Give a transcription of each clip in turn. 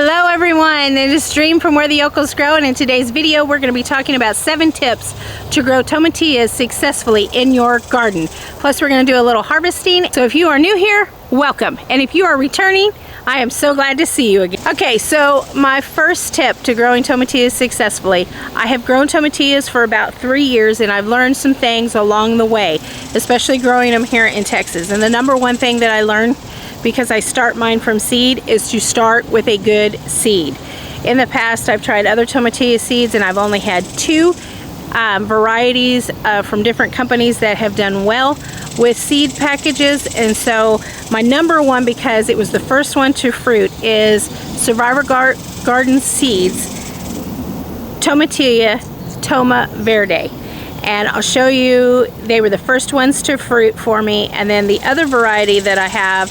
Hello everyone, it is Dream from Where the Yokels Grow, and in today's video we're going to be talking about 7 tips to grow tomatillos successfully in your garden. Plus we're going to do a little harvesting. So if you are new here, welcome, and if you are returning, I am so glad to see you again. Okay, so my first tip to growing tomatillos successfully. I have grown tomatillos for about 3 years and I've learned some things along the way, especially growing them here in Texas. And the number one thing that I learned, because I start mine from seed, is to start with a good seed. In the past I've tried other tomatillo seeds and I've only had 2 varieties from different companies that have done well with seed packages. And so my number one, because it was the first one to fruit, is Survivor Garden Seeds Tomatillo Toma Verde. And I'll show you, they were the first ones to fruit for me. And then the other variety that I have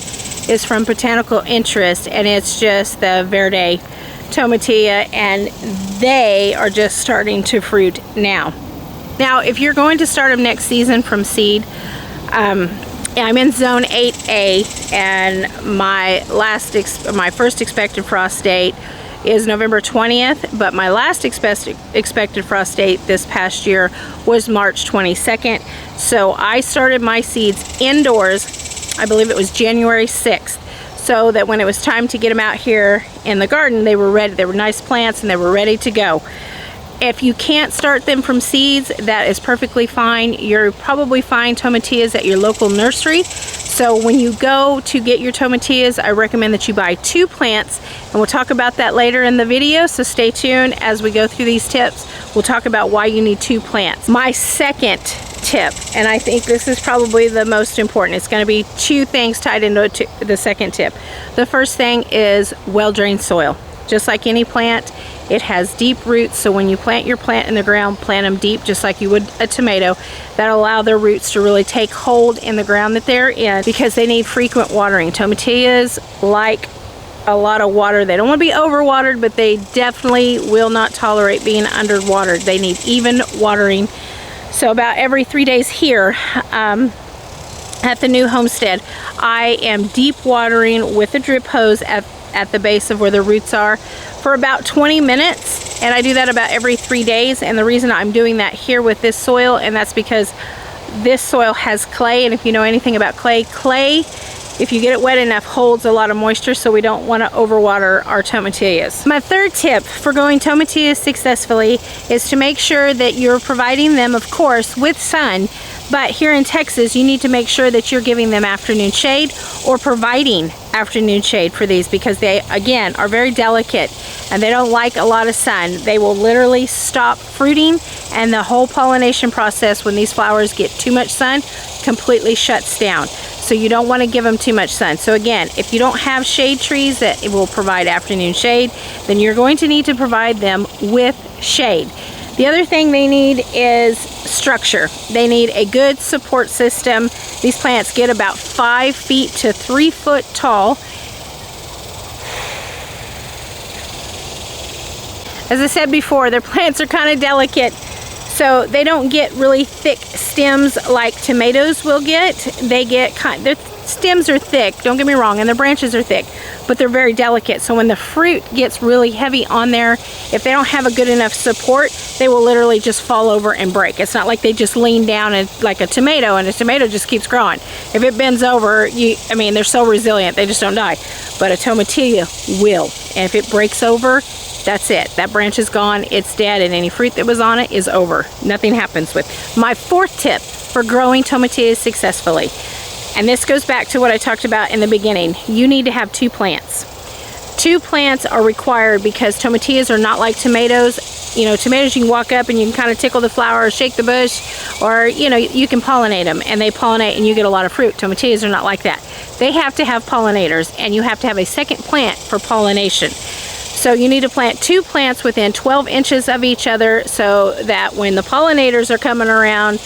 is from Botanical Interest, and it's just the Verde Tomatillo, and they are just starting to fruit now. Now, if you're going to start them next season from seed, I'm in zone 8A, and my first expected frost date is November 20th, but my last expected frost date this past year was March 22nd. So I started my seeds indoors, I believe it was January 6th, so that when it was time to get them out here in the garden, they were ready. They were nice plants and they were ready to go. If you can't start them from seeds, that is perfectly fine. You'll probably find tomatillos at your local nursery. So when you go to get your tomatillos, I recommend that you buy 2 plants, and we'll talk about that later in the video, so stay tuned as we go through these tips. We'll talk about why you need 2 plants. My second tip, and I think this is probably the most important, it's going to be 2 things tied into the second tip. The first thing is well-drained soil. Just like any plant, it has deep roots, so when you plant your plant in the ground, plant them deep just like you would a tomato. That'll allow their roots to really take hold in the ground that they're in, because they need frequent watering. Tomatillos like a lot of water. They don't want to be overwatered, but they definitely will not tolerate being underwatered. They need even watering. So about every 3 days here at the new homestead, I am deep watering with a drip hose at the base of where the roots are for about 20 minutes, and I do that about every 3 days. And the reason I'm doing that here with this soil, and that's because this soil has clay, and if you know anything about clay, if you get it wet enough, holds a lot of moisture, so we don't want to overwater our tomatillos. My third tip for growing tomatillos successfully is to make sure that you're providing them, of course, with sun. But here in Texas, you need to make sure that you're giving them afternoon shade or providing afternoon shade for these, because they, again, are very delicate and they don't like a lot of sun. They will literally stop fruiting, and the whole pollination process, when these flowers get too much sun, completely shuts down. So you don't want to give them too much sun. So again, if you don't have shade trees that will provide afternoon shade, then you're going to need to provide them with shade. The other thing they need is structure. They need a good support system. These plants get about 5 feet to 3 foot tall. As I said before, their plants are kind of delicate, so they don't get really thick stems like tomatoes will get. Their stems are thick, don't get me wrong, and their branches are thick, but they're very delicate. So when the fruit gets really heavy on there, if they don't have a good enough support, they will literally just fall over and break. It's not like they just lean down like a tomato, and a tomato just keeps growing. If it bends over, they're so resilient, they just don't die. But a tomatillo will, and if it breaks over, that's it. That branch is gone, it's dead, and any fruit that was on it is over. Nothing happens with it. My fourth tip for growing tomatillos successfully, and this goes back to what I talked about in the beginning, you need to have 2 plants. 2 plants are required because tomatillos are not like tomatoes. Tomatoes, you can walk up and you can kind of tickle the flower or shake the bush, or you can pollinate them and they pollinate and you get a lot of fruit. Tomatillos are not like that. They have to have pollinators, and you have to have a second plant for pollination. So you need to plant 2 plants within 12 inches of each other, so that when the pollinators are coming around,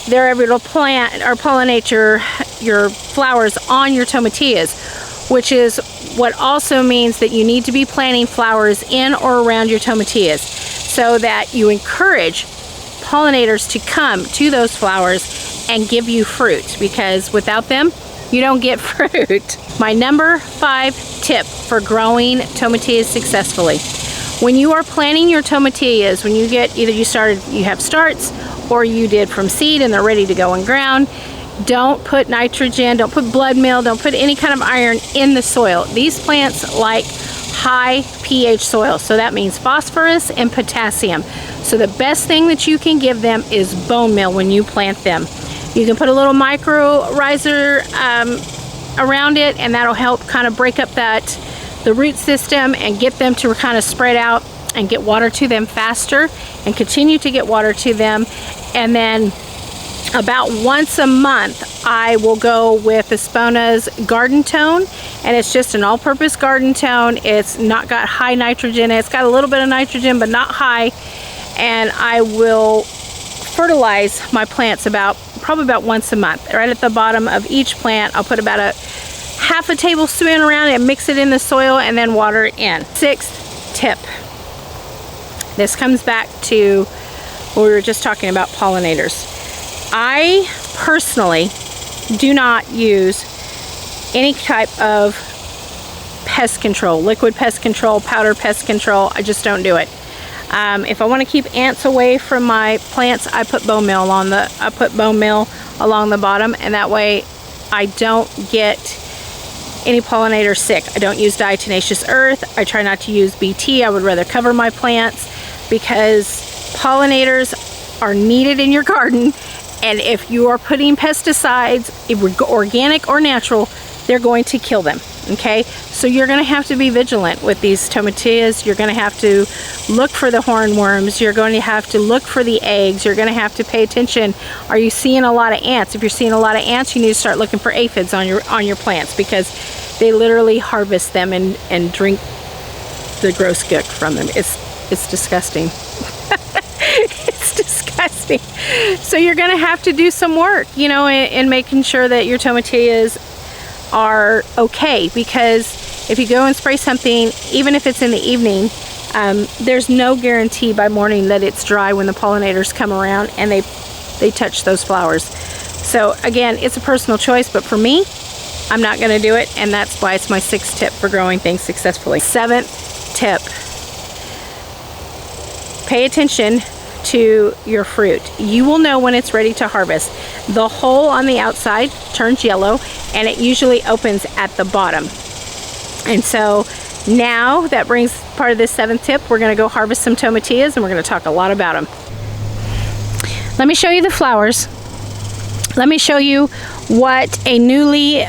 they're able to plant or pollinate your flowers on your tomatillos, which is what also means that you need to be planting flowers in or around your tomatillos, so that you encourage pollinators to come to those flowers and give you fruit, because without them, you don't get fruit. My number 5 tip for growing tomatillas successfully. When you are planting your tomatillas, when you get, either you have starts, or you did from seed and they're ready to go in ground, don't put nitrogen, don't put blood meal, don't put any kind of iron in the soil. These plants like high pH soil, so that means phosphorus and potassium. So the best thing that you can give them is bone meal when you plant them. You can put a little mycorrhizer around it, and that'll help kind of break up the root system and get them to kind of spread out and get water to them faster, and continue to get water to them. And then about once a month I will go with Espona's Garden Tone, and it's just an all-purpose garden tone. It's not got high nitrogen, it's got a little bit of nitrogen but not high. And I will fertilize my plants probably about once a month. Right at the bottom of each plant I'll put about a half a tablespoon around it and mix it in the soil, and then water it in. Sixth tip. This comes back to what we were just talking about, pollinators. I personally do not use any type of pest control, liquid pest control, powder pest control. I just don't do it. If I want to keep ants away from my plants, I put bone meal along the bottom, and that way I don't get any pollinators sick. I don't use diatomaceous earth. I try not to use BT. I would rather cover my plants, because pollinators are needed in your garden, and if you are putting pesticides, organic or natural, they're going to kill them. Okay, so you're going to have to be vigilant with these tomatillas. You're going to have to look for the hornworms. You're going to have to look for the eggs. You're going to have to pay attention. Are you seeing a lot of ants? If you're seeing a lot of ants, you need to start looking for aphids on your plants, because they literally harvest them and drink the gross gook from them. It's disgusting. It's disgusting. So you're going to have to do some work, you know, in making sure that your tomatillas are okay, because if you go and spray something, even if it's in the evening, there's no guarantee by morning that it's dry when the pollinators come around and they touch those flowers. So again, it's a personal choice, but for me, I'm not going to do it, and that's why it's my sixth tip for growing things successfully. Seventh tip: pay attention to your fruit. You will know when it's ready to harvest. The hole on the outside turns yellow, and it usually opens at the bottom. And so now that brings part of this seventh tip. We're going to go harvest some tomatillas, and we're going to talk a lot about them. Let me show you the flowers. Let me show you what a newly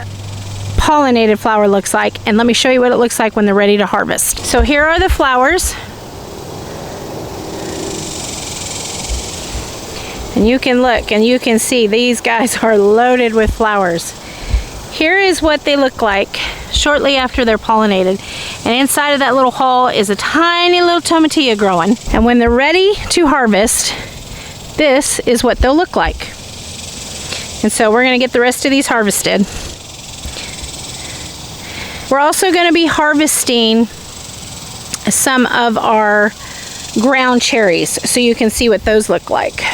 pollinated flower looks like, and let me show you what it looks like when they're ready to harvest. So here are the flowers. And you can look and you can see these guys are loaded with flowers. Here is what they look like shortly after they're pollinated. And inside of that little hull is a tiny little tomatilla growing. And when they're ready to harvest, this is what they'll look like. And so we're going to get the rest of these harvested. We're also going to be harvesting some of our ground cherries, so you can see what those look like.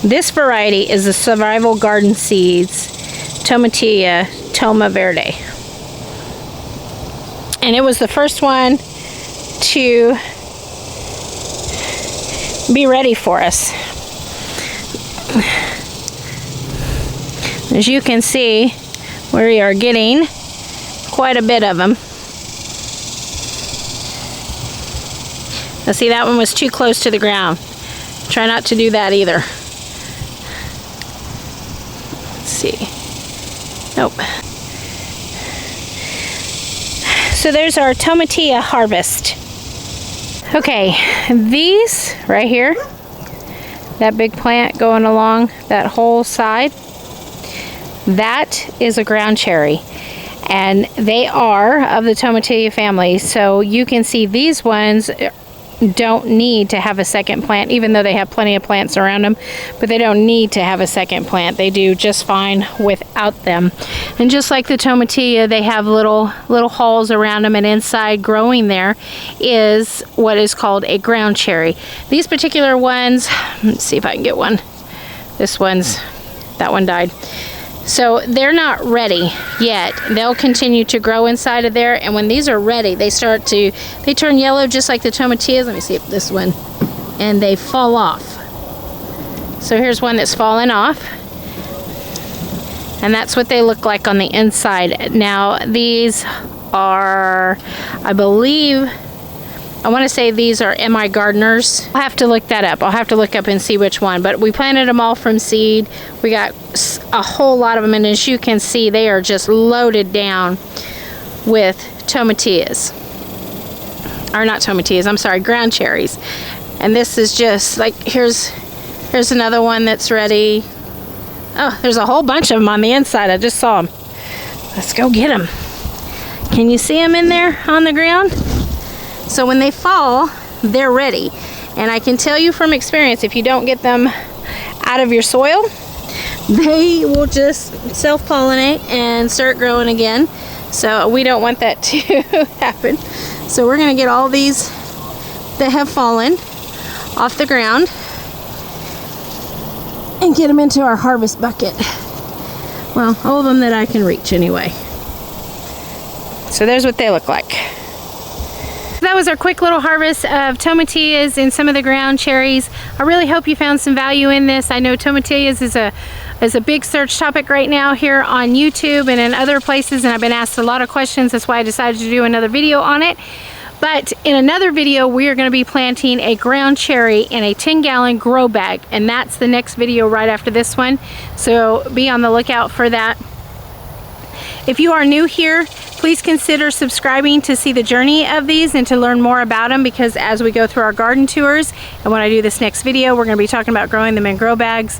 This variety is the Survival Garden Seeds Tomatilla Toma Verde. And it was the first one to be ready for us. As you can see, we are getting quite a bit of them. Now see, that one was too close to the ground. Try not to do that either. Let's see. Nope. So there's our tomatilla harvest. Okay, these right here, that big plant going along that whole side, that is a ground cherry. And they are of the tomatilla family. So you can see these ones don't need to have a second plant, even though they have plenty of plants around them, but they don't need to have a second plant. They do just fine without them. And just like the tomatilla, they have little hulls around them, and inside growing there is what is called a ground cherry. These particular ones, let's see if I can get one. That one died. So they're not ready yet. They'll continue to grow inside of there, and when these are ready, they turn yellow just like the tomatillos. Let me see if this one, and they fall off. So here's one that's fallen off, and that's what they look like on the inside. Now these are, I believe, I want to say these are MI Gardeners. I'll have to look that up. I'll have to look up and see which one. But we planted them all from seed. We got a whole lot of them, and as you can see, they are just loaded down with tomatillos. Or not tomatillos, I'm sorry, ground cherries. And this is just like, here's another one that's ready. Oh, there's a whole bunch of them on the inside. I just saw them. Let's go get them. Can you see them in there on the ground? So when they fall, they're ready. And I can tell you from experience, if you don't get them out of your soil, they will just self-pollinate and start growing again. So we don't want that to happen. So we're gonna get all these that have fallen off the ground and get them into our harvest bucket. Well, all of them that I can reach anyway. So there's what they look like. That was our quick little harvest of tomatillos and some of the ground cherries. I really hope you found some value in this. I know tomatillos is a big search topic right now here on YouTube and in other places, and I've been asked a lot of questions. That's why I decided to do another video on it. But in another video, we are going to be planting a ground cherry in a 10-gallon grow bag, and that's the next video right after this one. So be on the lookout for that. If you are new here, please consider subscribing to see the journey of these and to learn more about them, because as we go through our garden tours and when I do this next video, we're going to be talking about growing them in grow bags,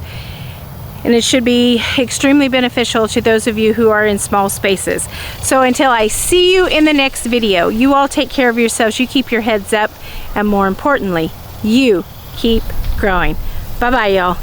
and it should be extremely beneficial to those of you who are in small spaces. So until I see you in the next video, you all take care of yourselves, you keep your heads up, and more importantly, you keep growing. Bye-bye, y'all.